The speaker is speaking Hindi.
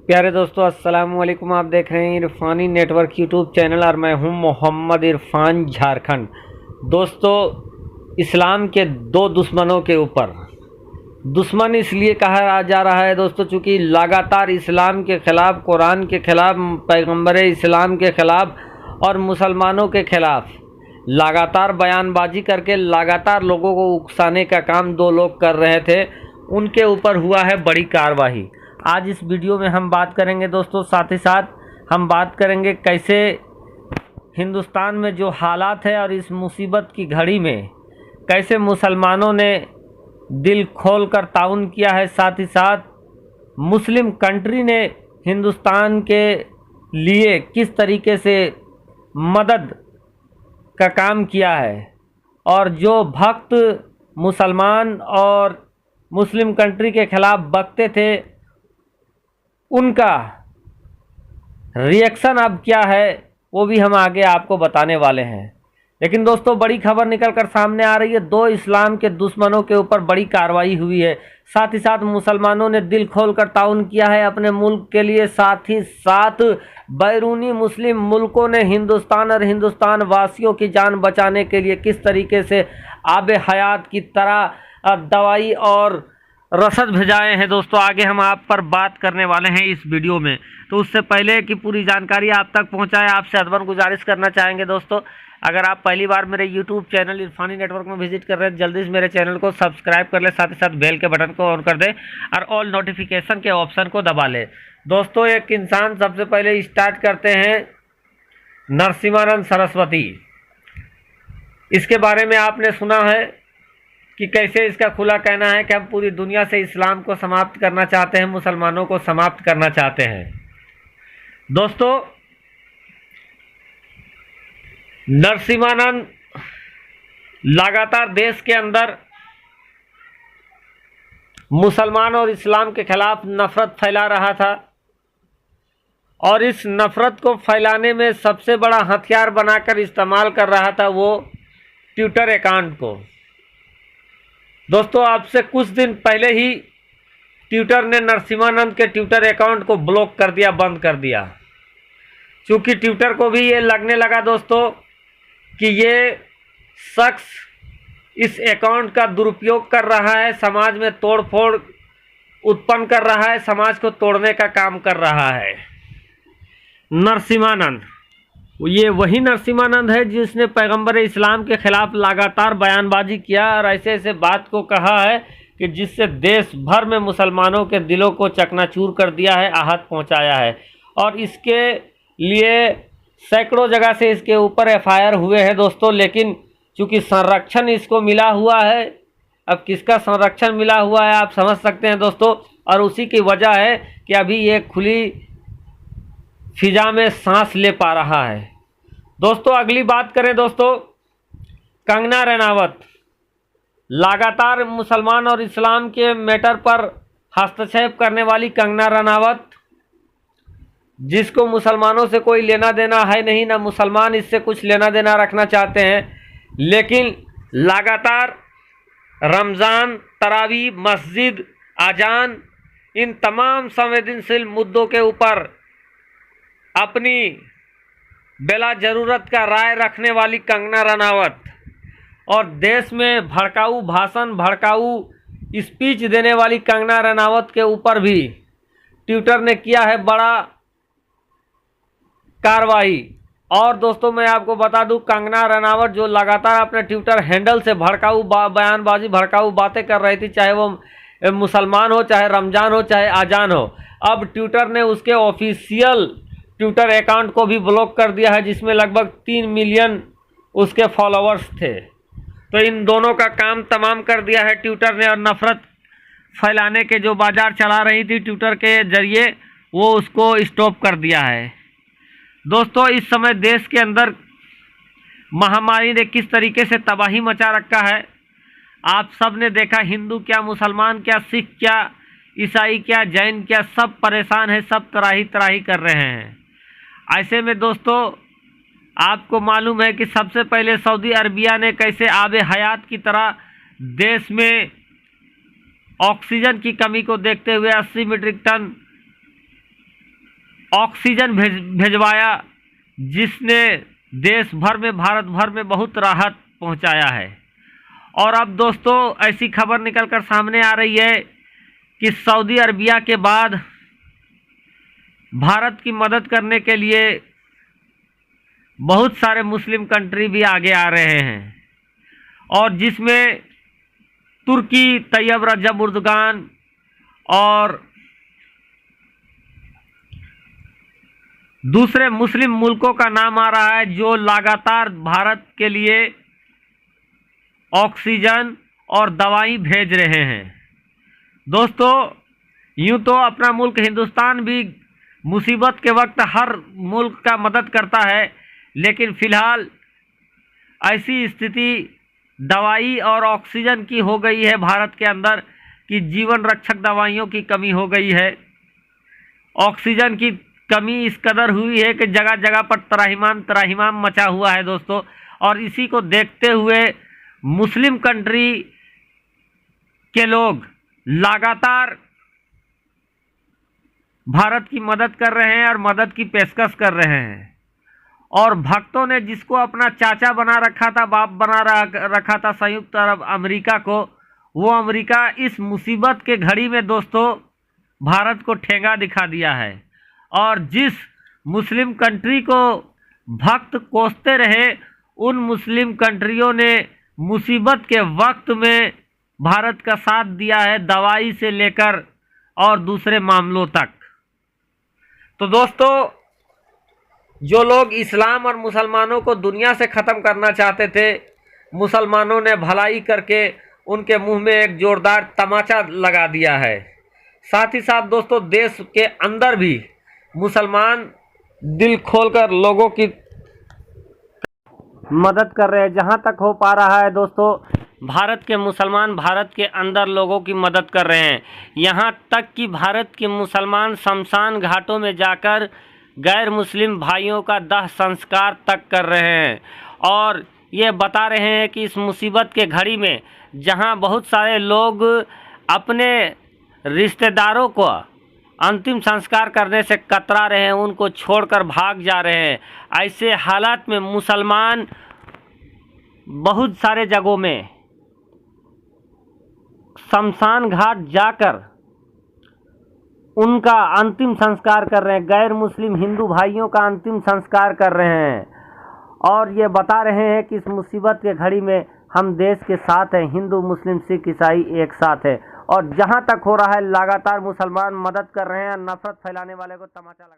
प्यारे दोस्तों, अस्सलाम वालेकुम। आप देख रहे हैं इरफानी नेटवर्क यूट्यूब चैनल और मैं हूं मोहम्मद इरफान झारखंड। दोस्तों, इस्लाम के दो दुश्मनों के ऊपर दुश्मन इसलिए कहा जा रहा है दोस्तों, चूँकि लगातार इस्लाम के ख़िलाफ़, कुरान के ख़िलाफ़, पैगंबर इस्लाम के ख़िलाफ़ और मुसलमानों के ख़िलाफ़ लगातार बयानबाजी करके लगातार लोगों को उकसाने का काम दो लोग कर रहे थे। उनके ऊपर हुआ है बड़ी कार्रवाई। आज इस वीडियो में हम बात करेंगे दोस्तों, साथ ही साथ हम बात करेंगे कैसे हिंदुस्तान में जो हालात है और इस मुसीबत की घड़ी में कैसे मुसलमानों ने दिल खोल कर ताउन किया है, साथ ही साथ मुस्लिम कंट्री ने हिंदुस्तान के लिए किस तरीके से मदद का काम किया है, और जो भक्त मुसलमान और मुस्लिम कंट्री के ख़िलाफ़ बकते थे उनका रिएक्शन अब क्या है वो भी हम आगे आपको बताने वाले हैं। लेकिन दोस्तों, बड़ी खबर निकल कर सामने आ रही है। दो इस्लाम के दुश्मनों के ऊपर बड़ी कार्रवाई हुई है। साथ ही साथ मुसलमानों ने दिल खोल कर ताउन किया है अपने मुल्क के लिए। साथ ही साथ बैरूनी मुस्लिम मुल्कों ने हिंदुस्तान और हिंदुस्तान वासियों की जान बचाने के लिए किस तरीके से आब हयात की तरह दवाई और रसद भेजाए हैं दोस्तों, आगे हम आप पर बात करने वाले हैं इस वीडियो में। तो उससे पहले कि पूरी जानकारी आप तक पहुंचाएं, आपसे अदबन गुजारिश करना चाहेंगे दोस्तों, अगर आप पहली बार मेरे यूट्यूब चैनल इरफानी नेटवर्क में विजिट कर रहे हैं, जल्दी से मेरे चैनल को सब्सक्राइब कर ले, साथ ही साथ बेल के बटन को ऑन कर दें और ऑल नोटिफिकेशन के ऑप्शन को दबा लें। दोस्तों, एक इंसान, सबसे पहले स्टार्ट करते हैं नरसिम्हानंद सरस्वती। इसके बारे में आपने सुना है कि कैसे इसका खुला कहना है कि हम पूरी दुनिया से इस्लाम को समाप्त करना चाहते हैं, मुसलमानों को समाप्त करना चाहते हैं। दोस्तों, नरसिम्हानंद लगातार देश के अंदर मुसलमान और इस्लाम के खिलाफ नफरत फैला रहा था, और इस नफरत को फैलाने में सबसे बड़ा हथियार बनाकर इस्तेमाल कर रहा था वो ट्विटर अकाउंट को। दोस्तों, आपसे कुछ दिन पहले ही ट्विटर ने नरसिम्हानंद के ट्विटर अकाउंट को ब्लॉक कर दिया, बंद कर दिया, क्योंकि ट्विटर को भी ये लगने लगा दोस्तों कि ये शख्स इस अकाउंट का दुरुपयोग कर रहा है, समाज में तोड़फोड़ उत्पन्न कर रहा है, समाज को तोड़ने का काम कर रहा है। नरसिम्हानंद, ये वही नरसिम्हानंद है जिसने पैगंबर इस्लाम के खिलाफ लगातार बयानबाजी किया और ऐसे ऐसे बात को कहा है कि जिससे देश भर में मुसलमानों के दिलों को चकनाचूर कर दिया है, आहत पहुंचाया है। और इसके लिए सैकड़ों जगह से इसके ऊपर एफआईआर हुए हैं दोस्तों, लेकिन चूंकि संरक्षण इसको मिला हुआ है, अब किसका संरक्षण मिला हुआ है आप समझ सकते हैं दोस्तों, और उसी की वजह है कि अभी ये खुली फिजा में सांस ले पा रहा है। दोस्तों, अगली बात करें दोस्तों, कंगना रनावत। लगातार मुसलमान और इस्लाम के मैटर पर हस्तक्षेप करने वाली कंगना रनावत, जिसको मुसलमानों से कोई लेना देना है नहीं, ना मुसलमान इससे कुछ लेना देना रखना चाहते हैं, लेकिन लगातार रमज़ान, तरावी, मस्जिद, अजान, इन तमाम संवेदनशील मुद्दों के ऊपर अपनी बिला ज़रूरत का राय रखने वाली कंगना रनावत और देश में भड़काऊ भाषण, भड़काऊ स्पीच देने वाली कंगना रनावत के ऊपर भी ट्विटर ने किया है बड़ा कार्रवाई। और दोस्तों, मैं आपको बता दूं, कंगना रनावत जो लगातार अपने ट्विटर हैंडल से भड़काऊ बयानबाजी, भड़काऊ बातें कर रही थी, चाहे वो मुसलमान हो, चाहे रमज़ान हो, चाहे अजान हो, अब ट्विटर ने उसके ऑफिशियल ट्विटर अकाउंट को भी ब्लॉक कर दिया है, जिसमें लगभग 3 मिलियन उसके फॉलोअर्स थे। तो इन दोनों का काम तमाम कर दिया है ट्विटर ने, और नफरत फैलाने के जो बाजार चला रही थी ट्विटर के जरिए, वो उसको स्टॉप कर दिया है। दोस्तों, इस समय देश के अंदर महामारी ने किस तरीके से तबाही मचा रखा है आप सब ने देखा। हिंदू क्या, मुसलमान क्या, सिख क्या, ईसाई क्या, जैन क्या, सब परेशान है, सब त्राही त्राही कर रहे हैं। ऐसे में दोस्तों, आपको मालूम है कि सबसे पहले सऊदी अरबिया ने कैसे आब हयात की तरह देश में ऑक्सीजन की कमी को देखते हुए 80 मीट्रिक टन ऑक्सीजन भेजवाया, जिसने देश भर में, भारत भर में बहुत राहत पहुंचाया है। और अब दोस्तों ऐसी खबर निकलकर सामने आ रही है कि सऊदी अरबिया के बाद भारत की मदद करने के लिए बहुत सारे मुस्लिम कंट्री भी आगे आ रहे हैं, और जिसमें तुर्की, तैयब रजब एर्दोगान और दूसरे मुस्लिम मुल्कों का नाम आ रहा है, जो लगातार भारत के लिए ऑक्सीजन और दवाई भेज रहे हैं। दोस्तों यूं तो अपना मुल्क हिंदुस्तान भी मुसीबत के वक्त हर मुल्क का मदद करता है, लेकिन फ़िलहाल ऐसी स्थिति दवाई और ऑक्सीजन की हो गई है भारत के अंदर कि जीवन रक्षक दवाइयों की कमी हो गई है। ऑक्सीजन की कमी इस कदर हुई है कि जगह जगह पर त्राहिमाम मचा हुआ है दोस्तों। और इसी को देखते हुए मुस्लिम कंट्री के लोग लगातार भारत की मदद कर रहे हैं और मदद की पेशकश कर रहे हैं। और भक्तों ने जिसको अपना चाचा बना रखा था, बाप बना रखा था संयुक्त अरब अमेरिका को, वो अमेरिका इस मुसीबत के घड़ी में दोस्तों भारत को ठेंगा दिखा दिया है। और जिस मुस्लिम कंट्री को भक्त कोसते रहे, उन मुस्लिम कंट्रियों ने मुसीबत के वक्त में भारत का साथ दिया है, दवाई से लेकर और दूसरे मामलों तक। तो दोस्तों जो लोग इस्लाम और मुसलमानों को दुनिया से ख़त्म करना चाहते थे, मुसलमानों ने भलाई करके उनके मुंह में एक जोरदार तमाचा लगा दिया है। साथ ही साथ दोस्तों देश के अंदर भी मुसलमान दिल खोलकर लोगों की मदद कर रहे हैं। जहां तक हो पा रहा है दोस्तों, भारत के मुसलमान भारत के अंदर लोगों की मदद कर रहे हैं। यहां तक कि भारत के मुसलमान शमशान घाटों में जाकर गैर मुस्लिम भाइयों का दाह संस्कार तक कर रहे हैं। और ये बता रहे हैं कि इस मुसीबत के घड़ी में जहां बहुत सारे लोग अपने रिश्तेदारों को अंतिम संस्कार करने से कतरा रहे हैं, उनको छोड़कर भाग जा रहे हैं, ऐसे हालात में मुसलमान बहुत सारे जगहों में शमशान घाट जाकर उनका अंतिम संस्कार कर रहे हैं, गैर मुस्लिम हिंदू भाइयों का अंतिम संस्कार कर रहे हैं। और ये बता रहे हैं कि इस मुसीबत के घड़ी में हम देश के साथ हैं, हिंदू मुस्लिम सिख ईसाई एक साथ है। और जहां तक हो रहा है लगातार मुसलमान मदद कर रहे हैं, नफरत फैलाने वाले को तमाचा लगा